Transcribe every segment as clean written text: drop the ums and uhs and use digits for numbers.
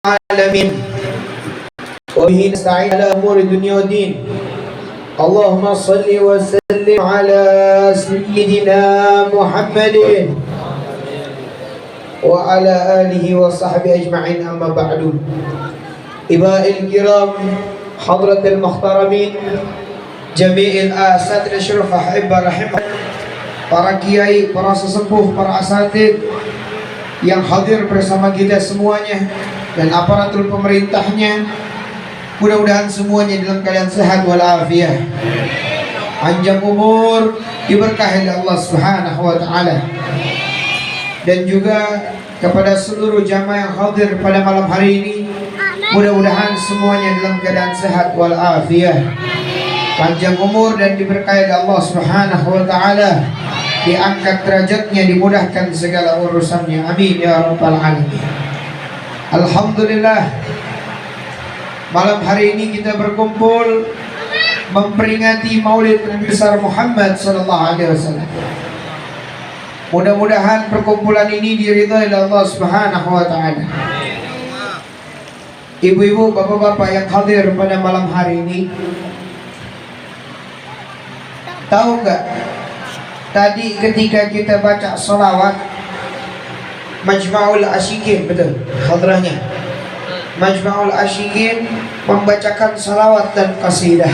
العالمين وبه نستعين على أمور الدنيا والدين. اللهم صل وسلم على سيدنا محمد وعلى آله وصحبه أجمعين. أما بعد، إباء الكرام، حضرة المحترمين، جميع الأساتذة الشرف أحبة رحمة، para kiai, para sesepuh, para asatid yang hadir bersama kita semuanya dan aparatur pemerintahnya, mudah-mudahan semuanya dalam keadaan sehat walafiat, panjang umur, diberkahi oleh Allah Subhanahu wa taala. Dan juga kepada seluruh jamaah yang hadir pada malam hari ini, mudah-mudahan semuanya dalam keadaan sehat walafiat, panjang umur dan diberkahi oleh Allah Subhanahu wa taala, diangkat derajatnya, dimudahkan segala urusannya. Amin ya rabbal alamin. Alhamdulillah, malam hari ini kita berkumpul memperingati Maulid Nabi besar Muhammad sallallahu alaihi wasallam. Mudah-mudahan perkumpulan ini diridhai oleh Allah Subhanahu wa taala. Ibu-ibu, bapak-bapak yang hadir pada malam hari ini, tahu nggak? Tadi ketika kita baca salawat Majma'ul Asyikin, betul hadrahnya, Majma'ul Asyikin membacakan salawat dan qasidah.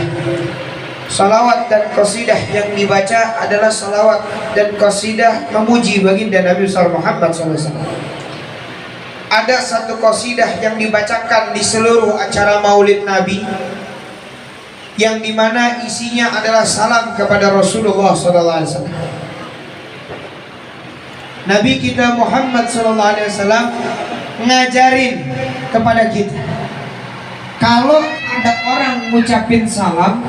Salawat dan qasidah yang dibaca adalah salawat dan qasidah memuji baginda Nabi besar Muhammad SAW. Ada satu qasidah yang dibacakan di seluruh acara Maulid Nabi, yang dimana isinya adalah salam kepada Rasulullah SAW. Nabi kita Muhammad SAW ngajarin kepada kita, kalau ada orang ngucapin salam,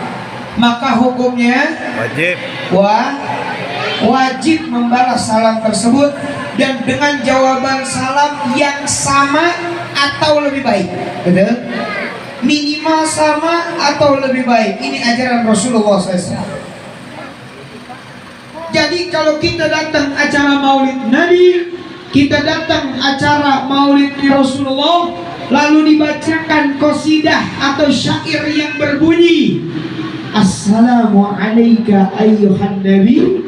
maka hukumnya wajib membalas salam tersebut dan dengan jawaban salam yang sama atau lebih baik. Betul? Minimal sama atau lebih baik. Ini ajaran Rasulullah SAW. Jadi kalau kita datang acara Maulid Nabi, kita datang acara Maulid Rasulullah, lalu dibacakan qasidah atau syair yang berbunyi Assalamu alayka ayyuhan nabi,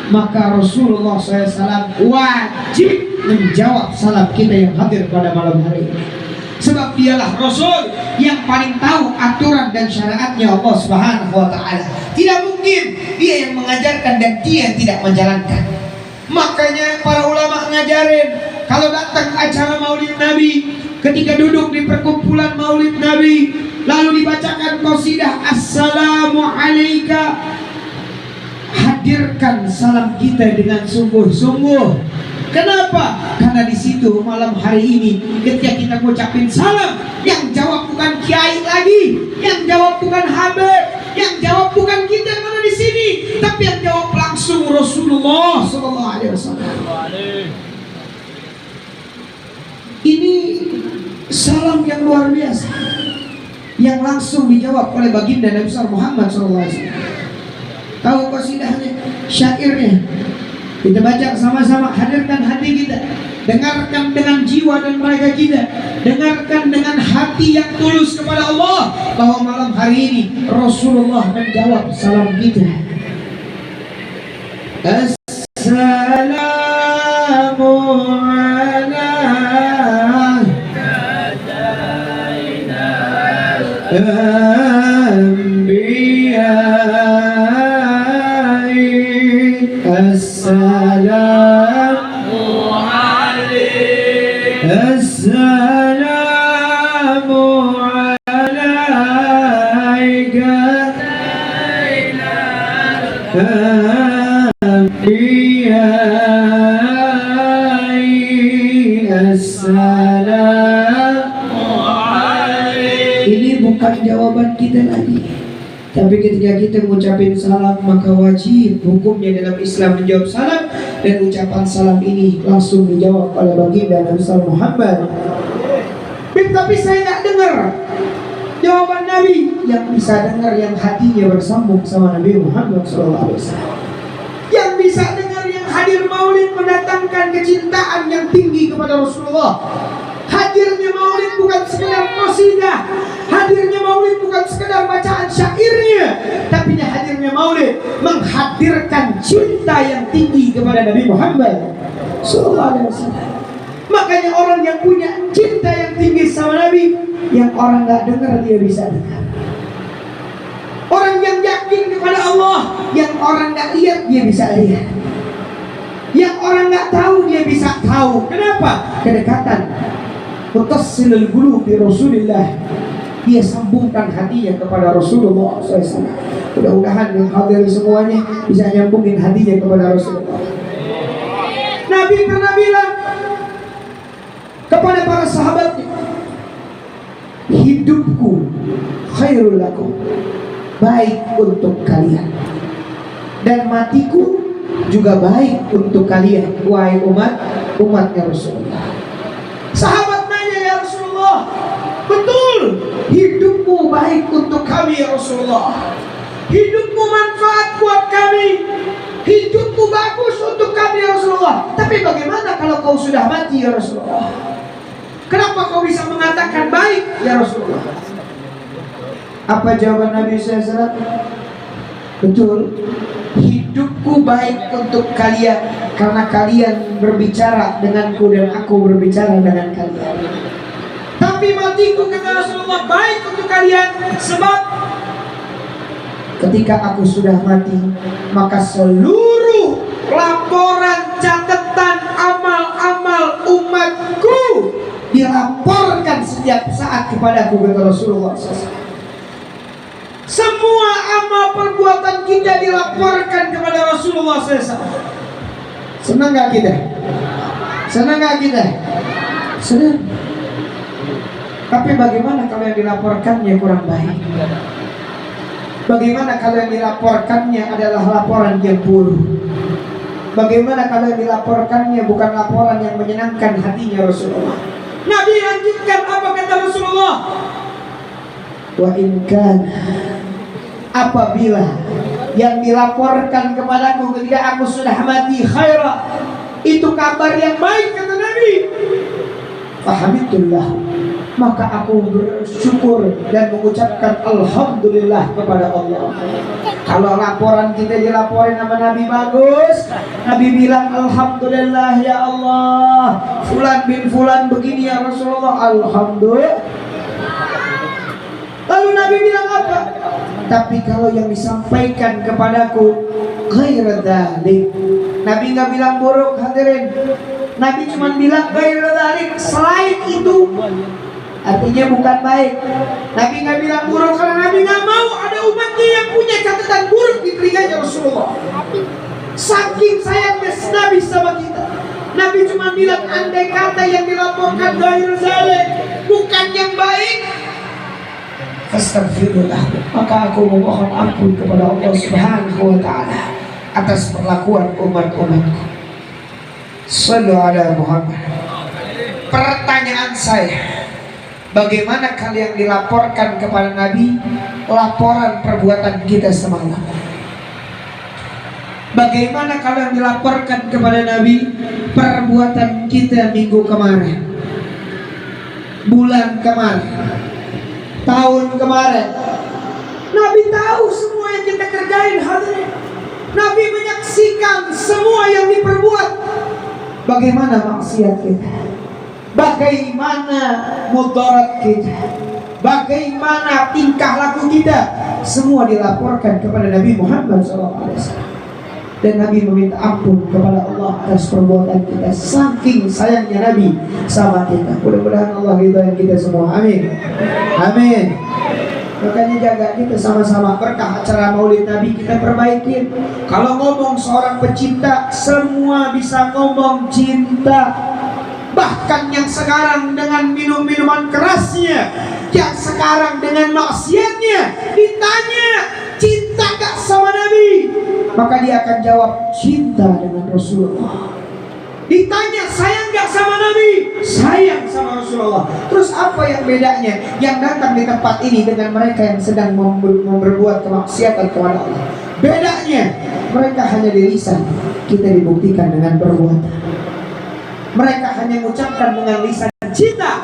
maka Rasulullah SAW wajib menjawab salam kita yang hadir pada malam hari ini. Sebab dialah Rasul yang paling tahu aturan dan syariatnya Allah Subhanahu wa taala. Tidak mungkin dia yang mengajarkan dan dia yang tidak menjalankan. Makanya para ulama ngajarin, kalau datang acara Maulid Nabi, ketika duduk di perkumpulan Maulid Nabi, lalu dibacakan qasidah Assalamu alayka, hadirkan salam kita dengan sungguh-sungguh. Kenapa? Karena di situ malam hari ini ketika kita ngucapin salam, yang jawab bukan kiai lagi, yang jawab bukan habib, yang jawab bukan kita yang ada di sini, tapi yang jawab langsung Rasulullah sallallahu alaihi wasallam. Ini salam yang luar biasa, yang langsung dijawab oleh baginda Nabi besar Muhammad sallallahu alaihi wasallam. Tahu qasidahnya, syairnya? Kita baca sama-sama, hadirkan hati kita, dengarkan dengan jiwa dan raga kita, dengarkan dengan hati yang tulus kepada Allah, bahwa malam hari ini Rasulullah menjawab salam kita. Assalamu Assalamu alayka, Assalamu alayka, Assalamu alayka. Ini bukan jawaban kita lagi, tapi ketika kita mengucapkan salam, maka wajib hukumnya dalam Islam menjawab salam, dan ucapan salam ini langsung dijawab oleh baginda Nabi Muhammad. Tapi saya nggak dengar jawaban Nabi. Yang bisa dengar yang hatinya bersambung sama Nabi Muhammad SAW. Yang bisa dengar yang hadir Maulid mendatangkan kecintaan yang tinggi kepada Rasulullah. Hadirnya Maulid bukan qasidah. Hadirnya maulid bukan sekedar bacaan syairnya, tapi hadirnya maulid menghadirkan cinta yang tinggi kepada Nabi Muhammad sallallahu alaihi wasallam. Makanya orang yang punya cinta yang tinggi sama Nabi, yang orang nggak dengar dia bisa dengar. Orang yang yakin kepada Allah, yang orang nggak lihat dia bisa lihat. Yang orang nggak tahu dia bisa tahu. Kenapa? Kedekatan. Mutassilul qulub bi Rasulillah. Dia sambungkan hatinya kepada Rasulullah SAW. Mudah-mudahan yang hadir semuanya bisa nyambungin hatinya kepada Rasulullah. Nabi pernah bilang kepada para sahabatnya, hidupku khairul lakum, baik untuk kalian, dan matiku juga baik untuk kalian, wahai umatnya Rasulullah. Sahabat nanya, ya Rasulullah, betul hidupmu baik untuk kami ya Rasulullah, hidupmu manfaat buat kami, hidupmu bagus untuk kami ya Rasulullah, tapi bagaimana kalau kau sudah mati ya Rasulullah? Kenapa kau bisa mengatakan baik ya Rasulullah? Apa jawaban Nabi SAW? Betul, hidupku baik untuk kalian karena kalian berbicara denganku dan aku berbicara dengan kalian. Tapi matiku kata Rasulullah baik untuk kalian, sebab ketika aku sudah mati, maka seluruh laporan catatan amal-amal umatku dilaporkan setiap saat kepadaku kata Rasulullah SAW. Semua amal perbuatan kita dilaporkan kepada Rasulullah SAW. Senang gak kita? Senang gak kita? Senang. Tapi bagaimana kalau yang dilaporkannya kurang baik? Bagaimana kalau yang dilaporkannya adalah laporan yang buruk? Bagaimana kalau yang dilaporkannya bukan laporan yang menyenangkan hatinya Rasulullah? Nabi lanjutkan apa kata Rasulullah? Wa in kana, apabila yang dilaporkan kepadaku ketika aku sudah mati khaira, itu kabar yang baik kata Nabi, fahamidullah, maka aku bersyukur dan mengucapkan alhamdulillah kepada Allah. Kalau laporan kita dilaporin sama Nabi bagus, Nabi bilang alhamdulillah ya Allah, fulan bin fulan begini ya Rasulullah, alhamdulillah. Lalu Nabi bilang apa? Tapi kalau yang disampaikan kepadaku ghair dzalik, Nabi nggak bilang buruk hadirin. Nabi cuma bilang ghair dzalik, selain itu, artinya bukan baik. Nabi nggak bilang buruk karena Nabi nggak mau ada umatnya yang punya catatan buruk di telinganya Rasulullah. Saking sayangnya Nabi sama kita, Nabi cuma bilang andai kata yang dilaporkan ghair dzalik, bukan yang baik, astagfirullah, maka aku memohon ampun kepada Allah Subhanahu wa ta'ala atas perlakuan umat-umatku. Shallu ala Muhammad. Pertanyaan saya, bagaimana kalian dilaporkan kepada Nabi laporan perbuatan kita semalam? Bagaimana kalian dilaporkan kepada Nabi perbuatan kita minggu kemarin, bulan kemarin, tahun kemarin? Nabi tahu semua yang kita kerjain hadirin. Nabi menyaksikan semua yang diperbuat. Bagaimana maksiat kita, bagaimana mudarat kita, bagaimana tingkah laku kita, semua dilaporkan kepada Nabi Muhammad SAW. Dan Nabi meminta ampun kepada Allah atas perbuatan kita, saking sayangnya Nabi sama kita. Mudah-mudahan Allah ridhain kita semua, amin, amin. Makanya jaga kita sama-sama berkah acara maulid Nabi kita perbaikin. Kalau ngomong seorang pecinta, semua bisa ngomong cinta. Bahkan yang sekarang dengan minum-minuman kerasnya, yang sekarang dengan maksiatnya, ditanya cinta gak sama Nabi, maka dia akan jawab cinta dengan Rasulullah. Ditanya sayang gak sama Nabi, sayang sama Rasulullah. Terus apa yang bedanya yang datang di tempat ini dengan mereka yang sedang memperbuat kemaksiatan kepada Allah? Bedanya, mereka hanya di lisan, kita dibuktikan dengan perbuatan. Mereka hanya mengucapkan dengan lisan cinta,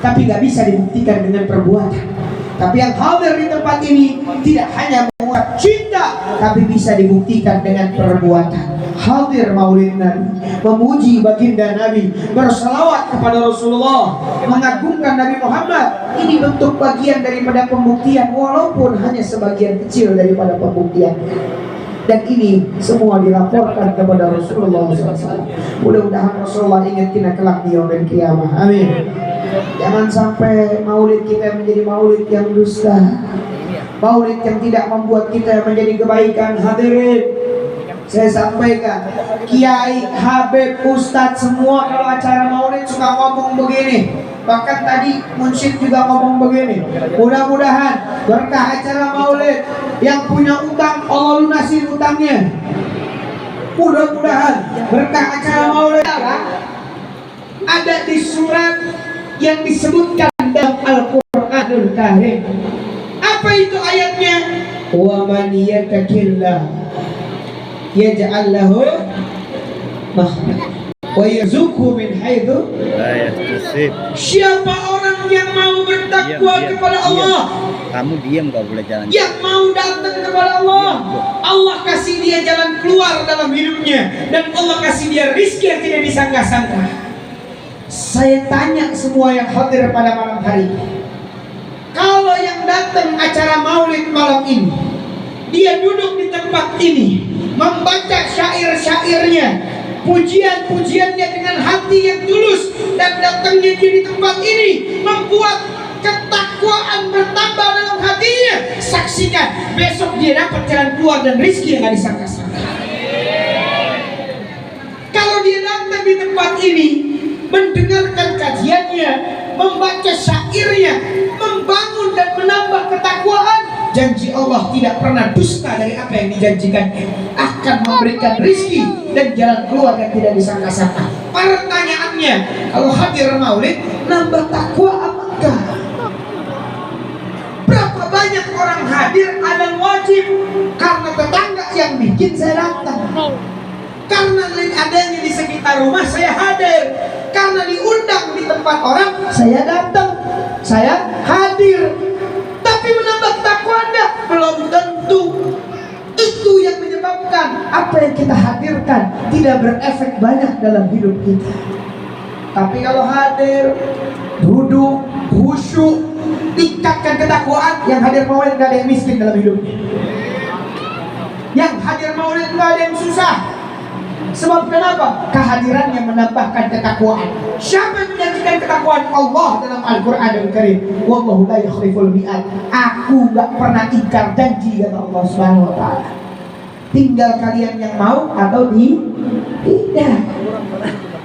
tapi gak bisa dibuktikan dengan perbuatan. Tapi yang hadir di tempat ini tidak hanya mengucap cinta, tapi bisa dibuktikan dengan perbuatan. Hadir maulid Nabi, memuji baginda Nabi, berselawat kepada Rasulullah, mengagungkan Nabi Muhammad. Ini bentuk bagian daripada pembuktian, walaupun hanya sebagian kecil daripada pembuktian. Dan ini semua dilaporkan kepada Rasulullah SAW. Mudah-mudahan Rasulullah ingat kita kelak di yaumil qiyamah. Amin. Jangan sampai maulid kita menjadi maulid yang dusta, maulid yang tidak membuat kita menjadi kebaikan. Hadirin, saya sampaikan, kiai, habib, ustadz, semua kalau acara maulid suka ngomong begini. Bahkan tadi munsyid juga ngomong begini, mudah-mudahan berkah acara maulid, yang punya utang Allah lunasin utangnya. Mudah-mudahan berkah acara maulid. Ada di surat yang disebutkan dalam Al-Qur'anul Karim. Apa itu ayatnya? Wa man yattaqillah yaj'al lahu makhraja wa yarzuqhu min haitsu la yahtasib. Siapa orang yang mau bertakwa kepada Allah, kamu diam, gak boleh jalan. Yang mau datang kepada Allah, Allah kasih dia jalan keluar dalam hidupnya, dan Allah kasih dia rizki yang tidak disangka-sangka. Saya tanya semua yang hadir pada malam hari, kalau yang datang acara maulid malam ini, dia duduk di tempat ini, membaca syair-syairnya, pujian-pujiannya dengan hati yang tulus, dan datangnya dia di tempat ini membuat ketakwaan bertambah dalam hatinya. Saksikan, besok dia dapat jalan keluar dan rizki yang gak disangka-sangka. Kalau dia datang di tempat ini, mendengarkan kajiannya, membaca syairnya, membangun dan menambah ketakwaan, janji Allah tidak pernah dusta dari apa yang dijanjikannya, akan memberikan rizki dan jalan keluar yang tidak disangka-sangka. Pertanyaannya, kalau hadir maulid, nambah takwa apa enggak? Berapa banyak orang hadir adzan wajib karena tetangga yang bikin saya datang, karena adanya di sekitar rumah saya hadir, karena diundang di tempat orang saya datang, saya hadir. Tapi menambah takwa enggak? Belum tentu. Itu yang menyebabkan apa yang kita hadirkan tidak berefek banyak dalam hidup kita. Tapi kalau hadir, duduk, khusyuk, tingkatkan ketakwaan, yang hadir maulid gak ada yang miskin dalam hidupnya. Yang hadir maulid gak ada yang susah. Sebab kenapa? Kehadirannya menambahkan ketakwaan. Siapa yang menjanjikan ketakwaan? Allah dalam Al-Qur'anul Karim. Wallahu la yukhliful mi'ad. Aku gak pernah ingkar janji, kata Allah Subhanahu wa taala. Tinggal kalian yang mau atau tidak.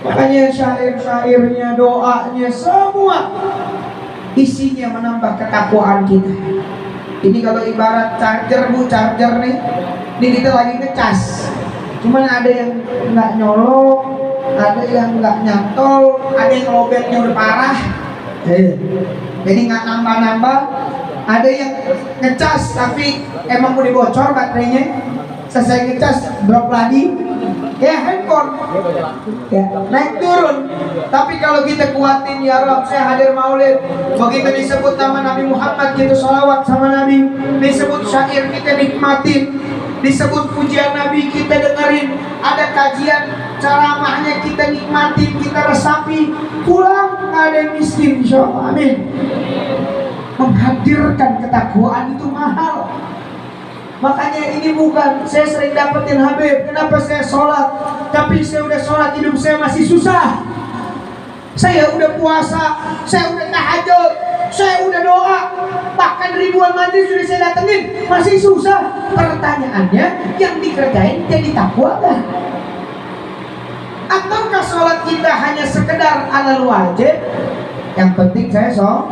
Makanya syair-syairnya, doanya, semua isinya menambah ketakwaan kita. Ini kalau ibarat charger, Bu, charger nih. Ini kita lagi ngecas. Cuman ada yang nggak nyolong, ada yang nggak nyantol, ada yang lobetnya udah parah, jadi nggak nambah-nambah. Ada yang ngecas tapi emang udah bocor baterainya, selesai ngecas drop lagi, kayak handphone, ya, naik turun. Tapi kalau kita kuatin, ya Rob, saya hadir maulid, begitu disebut nama Nabi Muhammad, kita sholawat sama Nabi, disebut syair kita nikmatin, disebut pujian Nabi kita dengerin, ada kajian ceramahnya kita nikmatin, kita resapi, pulang nggak ada yang miskin, insyaallah. Amin. Menghadirkan ketakwaan itu mahal. Makanya ini bukan, saya sering dapetin Habib, kenapa saya sholat, tapi saya udah sholat, hidup saya masih susah. Saya udah puasa, saya udah tahajud, saya udah doa, bahkan ribuan majlis sudah saya datengin, masih susah. Pertanyaannya, yang dikerjain jadi takwa kan? Ataukah sholat kita hanya sekedar alal wajib? Yang penting saya sholat.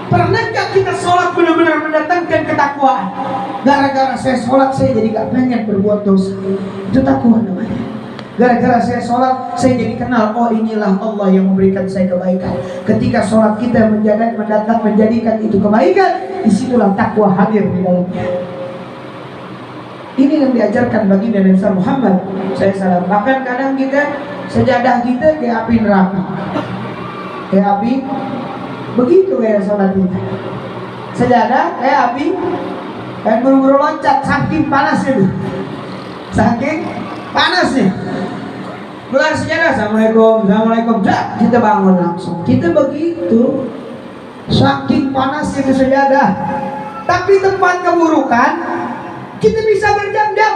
Pernahkah kita sholat benar-benar mendatangkan ketakwaan? Gara-gara saya sholat, saya jadi gak pengen berbuat dosa. Itu takwa namanya. Gara-gara saya sholat, saya jadi kenal, oh inilah Allah yang memberikan saya kebaikan. Ketika sholat kita menjadikan itu kebaikan, disitulah takwa hadir di dalamnya. Ini yang diajarkan baginda Nabi Muhammad SAW. Bahkan kadang kita, sejadah kita kayak api neraka. kayak api. Begitu kayak sholat kita. Sejadah kayak api, kayak buru-buru loncat, saking panasnya tuh, saking panasnya. Keluar sejadah, assalamualaikum, assalamualaikum, dah kita bangun langsung. Kita begitu, saking panasnya itu sejadah. Tapi tempat keburukan, kita bisa berjam-jam,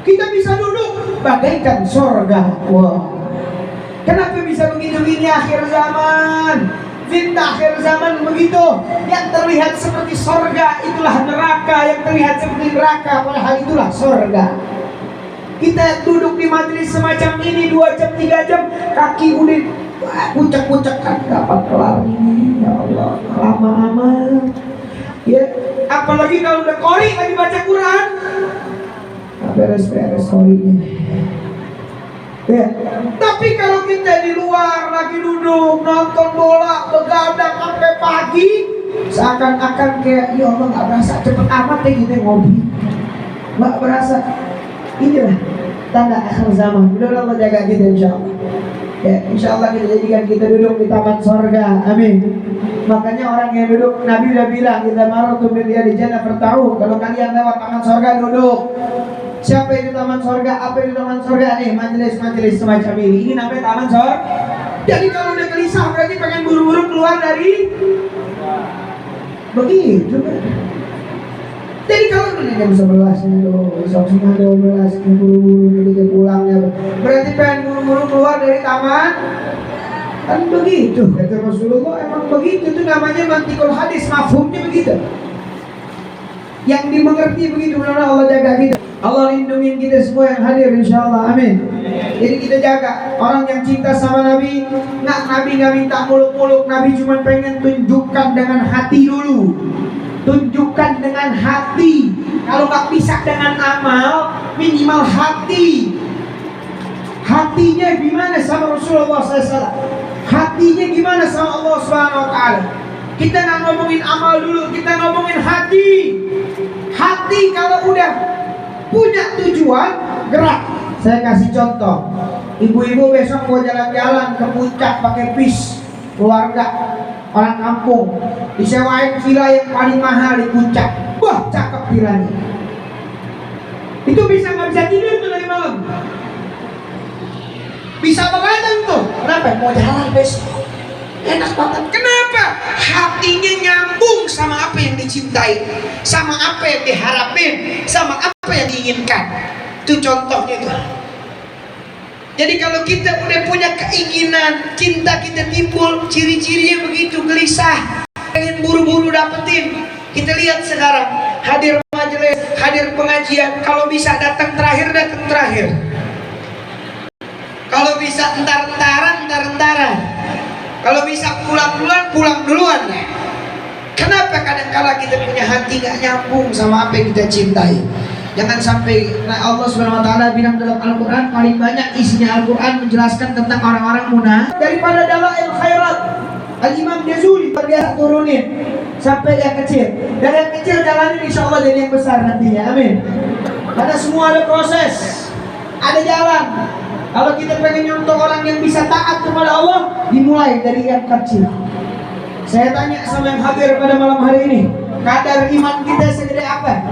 kita bisa duduk bagaikan surga. Wow. Kenapa bisa begitu? Ini akhir zaman. Fitnah akhir zaman begitu. Yang terlihat seperti surga itulah neraka, yang terlihat seperti neraka padahal itulah surga. Kita duduk di majelis semacam ini 2 jam 3 jam, kaki udah pucak-pucak kan dapat kelar ini. Ya Allah, lama amat. Ya, apalagi kalau udah qori lagi baca Quran. Beres-beres qorinya. Ya. Tapi kalau kita di luar lagi duduk nonton bola begadang sampai pagi, seakan-akan kayak ya Allah nggak berasa cepet amat ya kita ngopi, nggak berasa. Inilah tanda akhir zaman. Mudah-mudahan Allah jaga kita insyaallah. Ya, insyaallah kita jadikan kita duduk di taman surga. Amin. Makanya orang yang duduk, Nabi udah bilang kita maratu bil di jannah bertaruh. Kalau kalian lewat taman surga duduk. Siapa itu taman surga? Apa itu taman surga nih? Majelis-majelis semacam ini. Ini namanya taman surga. Jadi kalau udah gelisah berarti pengen buru-buru keluar dari begitu kan? Jadi kalau udah jam 11 nih loh, besok setengah 12 buru-buru kita pulangnya, berarti pengen buru-buru keluar dari taman. Kan begitu kata Rasulullah, emang begitu tuh namanya mantikul hadis, mafhumnya begitu. Yang dimengerti begitu, mudah-mudahan Allah jaga kita. Allah lindungi kita semua yang hadir insyaallah, amin. Jadi kita jaga orang yang cinta sama Nabi. Nabi nggak minta muluk-muluk, Nabi cuma pengen tunjukkan dengan hati dulu. Tunjukkan dengan hati. Kalau nggak bisa dengan amal, minimal hati. Hatinya gimana sama Rasulullah SAW? Hatinya gimana sama Allah Subhanahu Wa Taala? Kita nggak ngomongin amal dulu, kita ngomongin hati. Hati kalau udah punya tujuan, gerak. Saya kasih contoh. Ibu-ibu besok mau jalan-jalan ke puncak pakai bis, keluarga orang kampung, disewain villa yang paling mahal di puncak. Wah, cakep villanya. Itu bisa nggak bisa tidur tuh dari malam. Bisa begadang tuh. Kenapa? Mau jalan besok. Enak banget. Kenapa? Hatinya nyambung sama apa yang dicintai, sama apa yang diharapin, sama apa yang diinginkan. Itu contohnya itu. Jadi kalau kita udah punya keinginan, cinta kita timbul, ciri-cirinya begitu, gelisah, pengen buru-buru dapetin. Kita lihat sekarang, hadir majelis, hadir pengajian, kalau bisa datang terakhir, datang terakhir. Kalau bisa entar-entaran, entar-entaran. Kalau bisa pulang duluan, pulang duluan. Kenapa kadang-kala kita punya hati gak nyambung sama apa yang kita cintai? Jangan sampai Allah Subhanahu Wa Taala bilang dalam Al-Quran, paling banyak isinya Al-Quran menjelaskan tentang orang-orang munafik daripada dalail khairat. Al-Imam Jazuli terbiasa turunin sampai yang kecil. Dari yang kecil jalanin insya Allah jadi yang besar nantinya. Amin. Karena semua ada proses, ada jalan. Kalau kita pengen nyontoh orang yang bisa taat kepada Allah, dimulai dari yang kecil. Saya tanya sama yang hadir pada malam hari ini, kadar iman kita segede apa?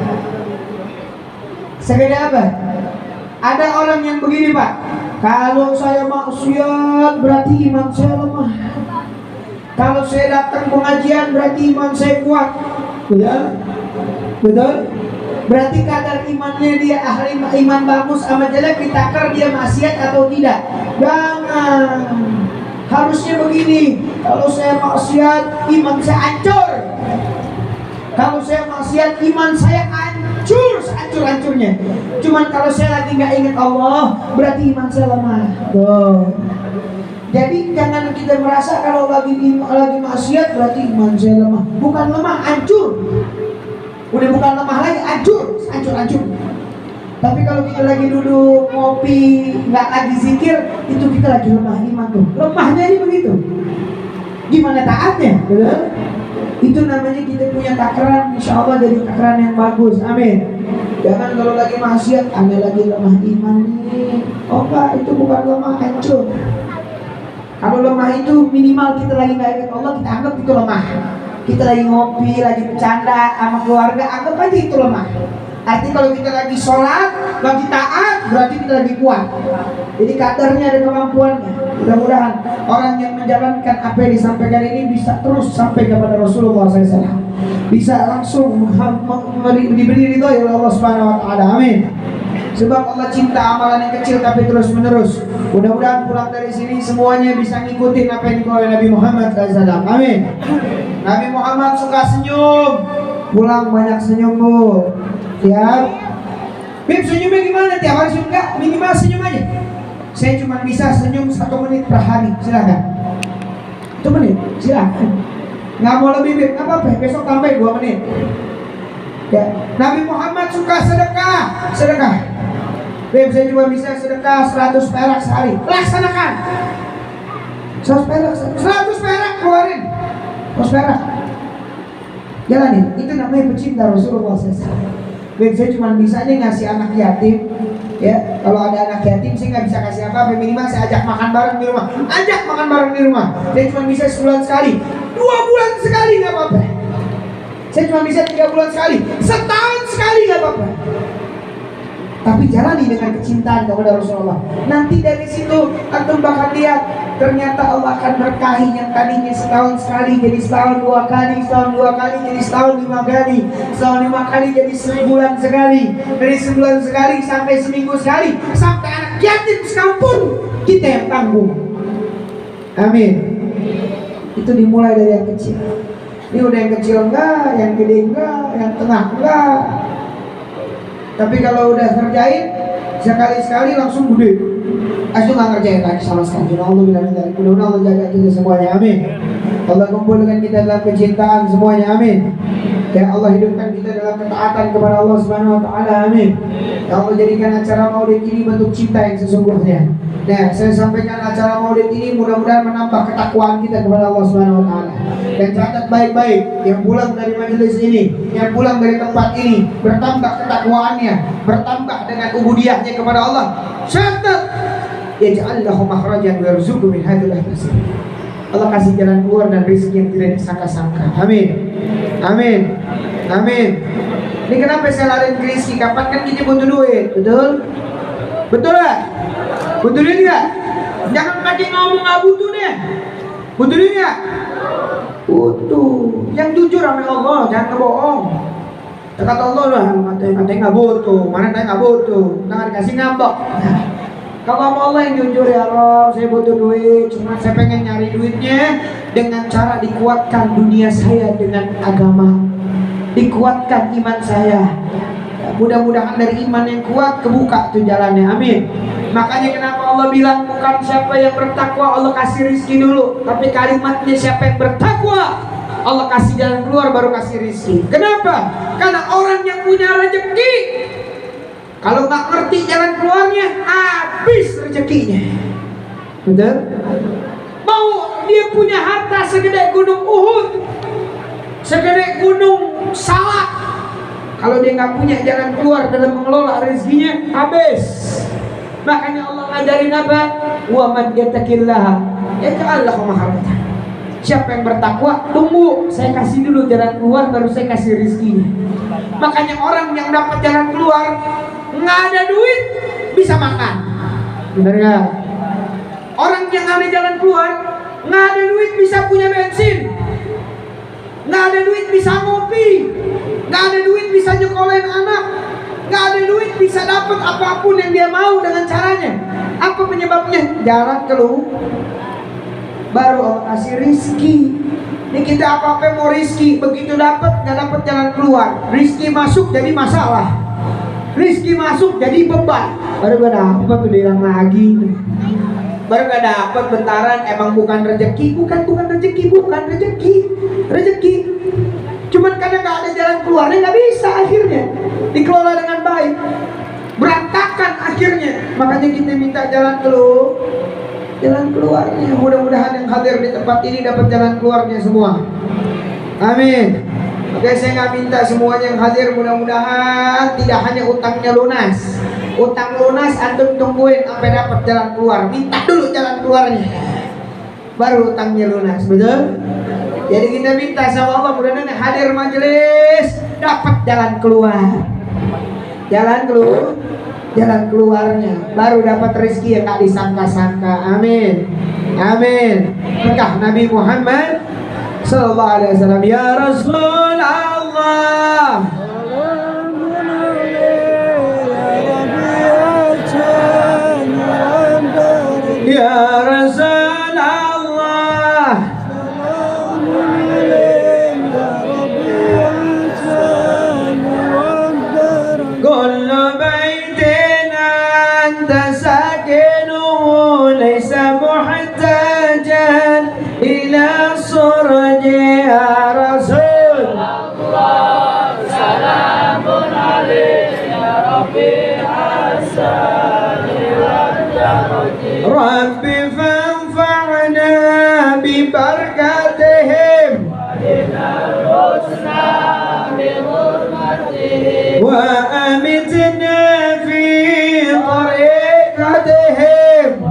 Segede apa? Ada orang yang begini Pak, kalau saya maksiat berarti iman saya lemah. Kalau saya datang pengajian berarti iman saya kuat. Betul? Betul? Berarti kadar imannya dia ahli iman bagus sama jelek ditakar dia maksiat atau tidak? Jangan. Harusnya begini, kalau saya maksiat iman saya hancur. Kalau saya maksiat iman saya hancur sehancur-hancurnya. Cuman kalau saya lagi nggak ingat Allah, berarti iman saya lemah. Tuh. Jadi jangan kita merasa kalau lagi maksiat berarti iman saya lemah. Bukan lemah, hancur. Udah bukan lemah lagi, hancur. Tapi kalau kita lagi duduk ngopi, nggak lagi zikir, itu kita lagi lemah iman tuh. Lemahnya ini begitu. Gimana taatnya? Betul? Itu namanya kita punya takaran, insya Allah jadi takaran yang bagus. Amin. Jangan kalau lagi maksiat, ada lagi lemah iman nih. Oh enggak, itu bukan lemah, hancur. Kalau lemah itu minimal kita lagi nggak ingat Allah, kita anggap itu lemah. Kita lagi ngopi, lagi bercanda sama keluarga, anggap aja itu lemah. Artinya kalau kita lagi sholat, lagi taat, berarti kita lagi kuat. Jadi kadarnya ada kemampuannya. Mudah-mudahan orang yang menjalankan apa yang disampaikan ini bisa terus sampai kepada Rasulullah SAW. Bisa langsung diberi ridho oleh Allah Subhanahu Wa Taala. Amin. Sebab Allah cinta amalan yang kecil tapi terus menerus. Mudah-mudahan pulang dari sini semuanya bisa ngikutin apa yang dibawa oleh Nabi Muhammad SAW. Amin. Nabi Muhammad suka senyum. Pulang banyak senyum bu. Siap. Bib, senyumnya gimana? Tiap hari senyum enggak? Minimal senyum aja. Saya cuma bisa senyum 1 menit per hari. Silakan. 1 menit. Silakan. Nggak mau lebih Bib, nggak apa-apa. Besok tambah 2 menit. Ya. Nabi Muhammad suka sedekah. Sedekah. Beb, saya cuma bisa sedekah 100 perak sehari. Laksanakan. 100 perak, 100 perak keluarin. 100 perak. Jalanin. Itu namanya pecinta Rasulullah SAW. Beb, saya cuma bisa nih ngasih anak yatim. Ya, kalau ada anak yatim saya nggak bisa kasih apa-apa. Minimal saya ajak makan bareng di rumah. Ajak makan bareng di rumah. Saya cuma bisa sebulan sekali. 2 bulan sekali nggak apa-apa. Saya cuma bisa 3 bulan sekali. Setahun sekali nggak apa-apa. Tapi jalani dengan kecintaan kepada Rasulullah. Nanti dari situ antum bakal lihat ternyata Allah akan berkahi yang tadinya setahun sekali jadi setahun 2 kali, setahun 2 kali jadi setahun 5 kali, setahun 5 kali jadi sebulan sekali, dari sebulan sekali sampai seminggu sekali, sampai anak yatim sekampung kita yang tanggung. Amin. Itu dimulai dari yang kecil. Ini udah yang kecil enggak, yang gede enggak, yang tengah enggak. Tapi kalau udah ngerjain sekali-sekali langsung gede. Asyik nggak ngerjain lagi sama sekali. Allah bilang dari mudah-mudahan Allah jaga kita semuanya. Amin. Allah kumpulkan kita dalam kecintaan semuanya. Amin. Ya Allah hidupkan kita dalam ketaatan kepada Allah Subhanahu Wa Taala. Amin. Ya Allah jadikan acara Maulid ini bentuk cinta yang sesungguhnya. Nah, saya sampaikan acara Maulid ini mudah-mudahan menambah ketakwaan kita kepada Allah Subhanahu Wa Taala. Dan catat baik-baik, yang pulang dari majelis ini, yang pulang dari tempat ini, bertambah ketakwaannya, bertambah dengan ubudiyahnya kepada Allah. Catat, yaj'al lahu makhrajan wa yarzuqhu min haitsu la yahtasib. Allah kasih jalan keluar dan rezeki yang tidak disangka-sangka. Amin. Amin. Amin. Ini kenapa saya lari ke rezeki? Kapan kan kita butuh duit, betul? Betul lah? Butuh duit nggak? Jangan pakai ngomong nggak butuh deh. Butuh duit nggak? Butuh. Yang jujur sama Allah, jangan kebohong. Kata Allah lah, katanya nggak butuh, mana tanya nggak butuh, jangan kasih ngambek. Kalau sama Allah yang jujur, ya Allah, saya butuh duit, cuma saya pengen nyari duitnya dengan cara dikuatkan dunia saya dengan agama, dikuatkan iman saya. Mudah-mudahan dari iman yang kuat kebuka tuh jalannya. Amin. Makanya kenapa Allah bilang bukan siapa yang bertakwa Allah kasih rizki dulu, tapi kalimatnya siapa yang bertakwa Allah kasih jalan keluar baru kasih rizki. Kenapa? Karena orang yang punya rezeki kalau nggak ngerti jalan keluarnya habis rezekinya. Betul? Mau dia punya harta segede gunung Uhud, segede gunung Salak, kalau dia nggak punya jalan keluar dalam mengelola rezekinya habis. Makanya Allah ngajarin apa? Wa man yattaqillaha yaj'al lahu makhrajan. Siapa yang bertakwa, tunggu saya kasih dulu jalan keluar baru saya kasih rezekinya. Makanya orang yang dapat jalan keluar nggak ada duit bisa makan. Benar nggak? Orang yang ada jalan keluar nggak ada duit bisa punya bensin, nggak ada duit bisa ngopi, nggak ada duit bisa nyekolahin anak, nggak ada duit bisa dapat apapun yang dia mau dengan caranya. Apa penyebabnya? Jalan keluar baru Allah kasih rizki. Ini kita apa-apa mau rizki, begitu dapat nggak dapat jalan keluar, rizki masuk jadi masalah, rizki masuk jadi beban. Baru gak dapat udah hilang lagi, baru gak dapat bentaran. Emang bukan rezeki, bukan rezeki. Cuman karena gak ada jalan keluarnya nggak bisa akhirnya dikelola dengan baik, berantakan akhirnya. Makanya kita minta jalan keluarnya. Mudah-mudahan yang hadir di tempat ini dapat jalan keluarnya semua. Amin. Oke, saya nggak minta semuanya yang hadir mudah-mudahan tidak hanya utangnya lunas. Utang lunas antum tungguin sampai dapat jalan keluar. Minta dulu jalan keluarnya. baru utangnya lunas, betul? Jadi kita minta sama Allah mudah-mudahan hadir majelis dapat jalan keluar, jalan keluarnya, baru dapat rezeki yang tak disangka-sangka. Amin, amin. Berkah Nabi Muhammad Sallallahu Alaihi Wasallam. Ya Rasulullah, ya Rasulullah, kullu baitin anta sakinuhu laysa muhtajan ila surji. Ya Rasul Allah, salamun alayhi ya Rabbi hasan Rabbi fanfa'na bi barakatihim wa amitna fi tariqatihim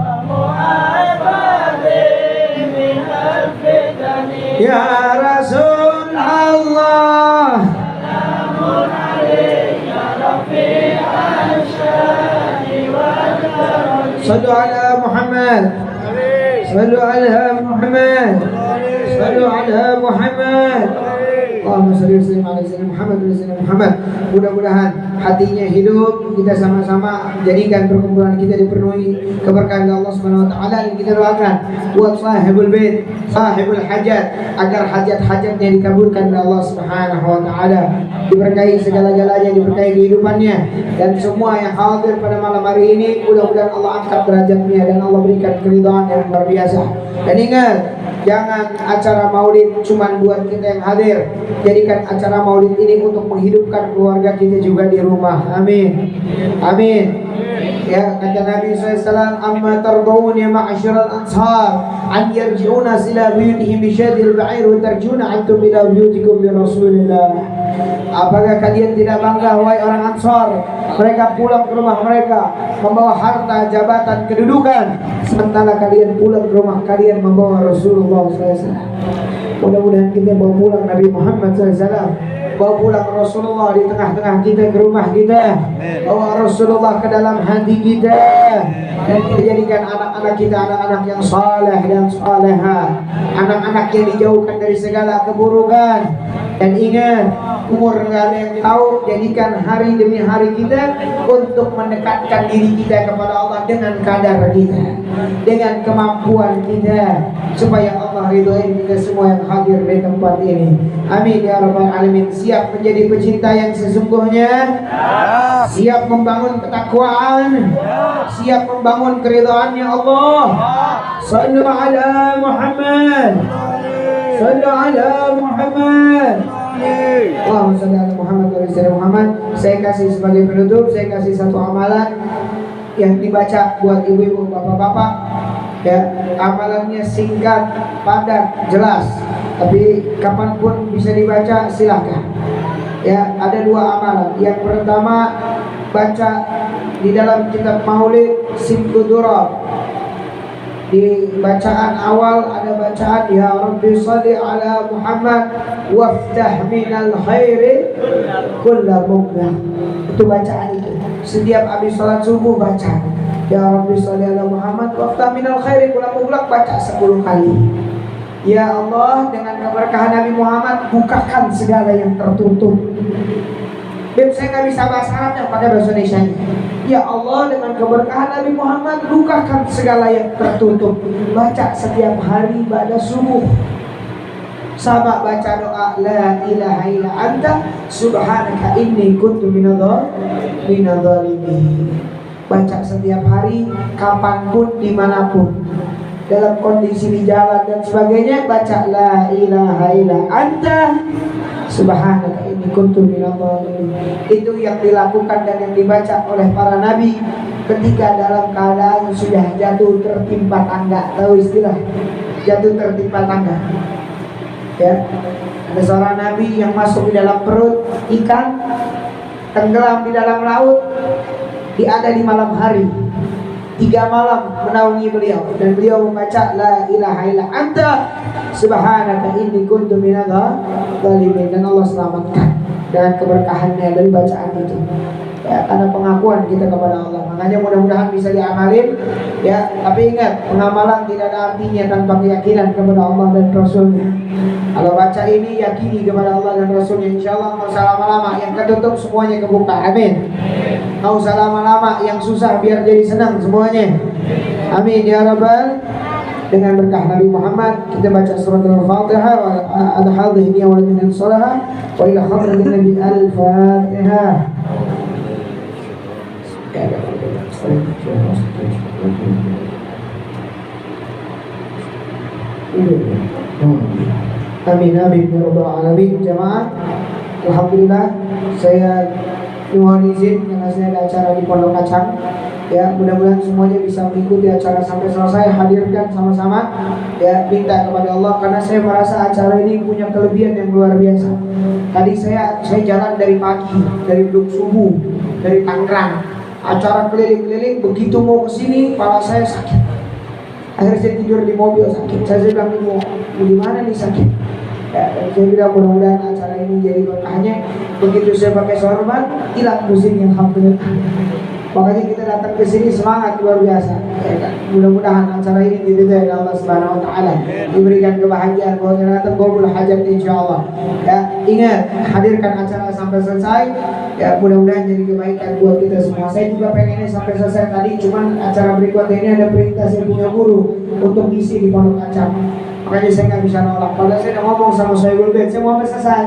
ya Rasul Allah. Sallu ala Muhammad, sallu ala Muhammad, sallu ala Muhammad. Allahumma shalli wa sallim ala sayyidina Muhammad wa sayyidina Muhammad. Mudah-mudahan hatinya hidup, kita sama-sama jadikan perkumpulan kita dipenuhi keberkahan Allah Subhanahu wa taala, dan kita doakan buat sahibul bait, sahibul hajat, agar hajat-hajatnya dikabulkan oleh Allah Subhanahu wa taala, diberkahi segala-galanya, diberkahi kehidupannya, dan semua yang hadir pada malam hari ini mudah-mudahan Allah angkat derajatnya dan Allah berikan keridhaan yang luar biasa. Dan ingat, jangan acara maulid cuma buat kita yang hadir, jadikan acara maulid ini untuk menghidupkan keluarga kita juga di rumah. Amin, amin. Ya, kata Nabi SAW, amma tardawun ya ma'asyiral ansar an yarji'una sila buyutihim bisyadil ba'ir wa tarjuna antum ila buyutikum bi Rasulillah. Apakah kalian tidak bangga wahai orang Ansar, mereka pulang ke rumah mereka membawa harta, jabatan, kedudukan, sementara kalian pulang ke rumah kalian membawa Rasulullah SAW. Mudah-mudahan kita bawa pulang Nabi Muhammad SAW, bawa pulang Rasulullah di tengah-tengah kita, ke rumah kita, bawa Rasulullah ke dalam hati kita, dan kita jadikan anak-anak kita anak-anak yang saleh dan saleha, anak-anak yang dijauhkan dari segala keburukan. Dan ingat, umur nggak ada yang tahu, jadikan hari demi hari kita untuk mendekatkan diri kita kepada Allah dengan kadar kita, dengan kemampuan kita, supaya Allah ridhoi kita semua yang hadir di tempat ini. Amin ya rabbal alamin. Siap menjadi pecinta yang sesungguhnya, siap membangun ketakwaan, siap membangun keridhaannya Allah. Sallu ala Muhammad, sallu ala Muhammad. Allahumma shalli ala Muhammad wa ala Muhammad. Saya kasih sebagai penutup, saya kasih satu amalan yang dibaca buat ibu-ibu, bapak-bapak. Ya, amalannya singkat, padat, jelas, tapi kapanpun bisa dibaca, silahkan. Ya, ada dua amalan. Yang pertama, baca di dalam kitab Maulid Simku Durab. Di bacaan awal ada bacaan ya Rabbi shalli ala Muhammad waftah minal khairi kulla mughnah. Itu bacaan itu. Setiap habis salat subuh baca ya Rabbi shalli ala Muhammad waftah minal khairi kulla mughnah, baca 10 kali. Ya Allah, dengan keberkahan Nabi Muhammad bukakan segala yang tertutup. Dan saya nggak bisa bahasa Arabnya, pada bahasa Indonesia. Ya Allah, dengan keberkahan Nabi Muhammad bukakan segala yang tertutup. Baca setiap hari pada subuh. Sama baca doa la ilaha illa anta subhanaka inni kuntu minadh-dhalimin. Baca setiap hari, kapanpun, dimanapun, dalam kondisi di jalan dan sebagainya, baca la ilaha illa anta subhanaka inni kuntu minadh-dhalimin. Itu yang dilakukan dan yang dibaca oleh para nabi ketika dalam keadaan sudah jatuh tertimpa tangga. Tahu istilah jatuh tertimpa tangga? Ya, ada seorang nabi yang masuk di dalam perut ikan, tenggelam di dalam laut. Dia ada di malam hari, 3 malam menaungi beliau dan beliau membaca la ilaha illa anta subhanaka inni kuntu minadz zalimin, dan Allah selamatkan dengan keberkahannya dari bacaan itu. Ya, karena pengakuan kita kepada Allah. Makanya mudah-mudahan bisa diamalin ya. Tapi ingat, pengamalan tidak ada artinya tanpa keyakinan kepada Allah dan Rasulnya. Kalau baca ini yakini kepada Allah dan Rasulnya, insya Allah nggak usah lama-lama, yang ketutup semuanya kebuka. Amin. Nggak usah lama-lama, yang susah biar jadi senang semuanya. Amin ya Rabbal. Dengan berkah Nabi Muhammad kita baca surat Al-Fatihah wa al-hadhihi wa al salaha wa ila hadratin Nabi Al-Fatihah. Amin amin ya rabbal alamin. Jemaah, alhamdulillah saya mohon izin karena saya ada acara di Pondok Kacang. Ya, mudah-mudahan semuanya bisa mengikuti acara sampai selesai. Hadirkan sama-sama. Ya, minta kepada Allah karena saya merasa acara ini punya kelebihan yang luar biasa. Tadi saya jalan dari pagi, dari Blok Subuh, dari Tangerang. Acara keliling-keliling, begitu mau kesini kepala saya sakit. Akhirnya saya tidur di mobil sakit. Saya bilang, mau di mana nih sakit? Ya, saya bilang mudah-mudahan acara ini jadi berkahnya. Begitu saya pakai sorban, hilang pusingnya, alhamdulillah. Makanya kita datang ke sini semangat luar biasa. Ya kan? Mudah-mudahan acara ini diridhai oleh Allah Subhanahu wa taala, diberikan kebahagiaan bahwa datang qabul hajat insyaallah. Ya, ingat hadirkan acara sampai selesai. Ya, mudah-mudahan jadi kebaikan buat kita semua. Saya juga pengennya sampai selesai tadi, cuman acara berikutnya ini ada perintah saya punya guru untuk ngisi di Pondok Kacang. Makanya saya nggak bisa nolak. Padahal saya udah ngomong sama Soebul Bed, saya mau sampai selesai.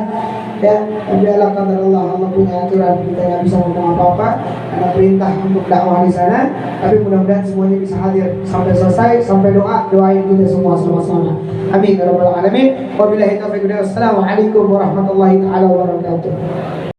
Ya, tapi Allah kata Allah punya aturan, kita nggak bisa ngomong apa-apa karena perintah untuk dakwah di sana. Tapi mudah-mudahan semuanya bisa hadir sampai selesai, sampai doain kita semua sama-sama. Amin ya rabbal alamin. Wabillahi taufiq. Wassalamualaikum warahmatullahi taala wabarakatuh.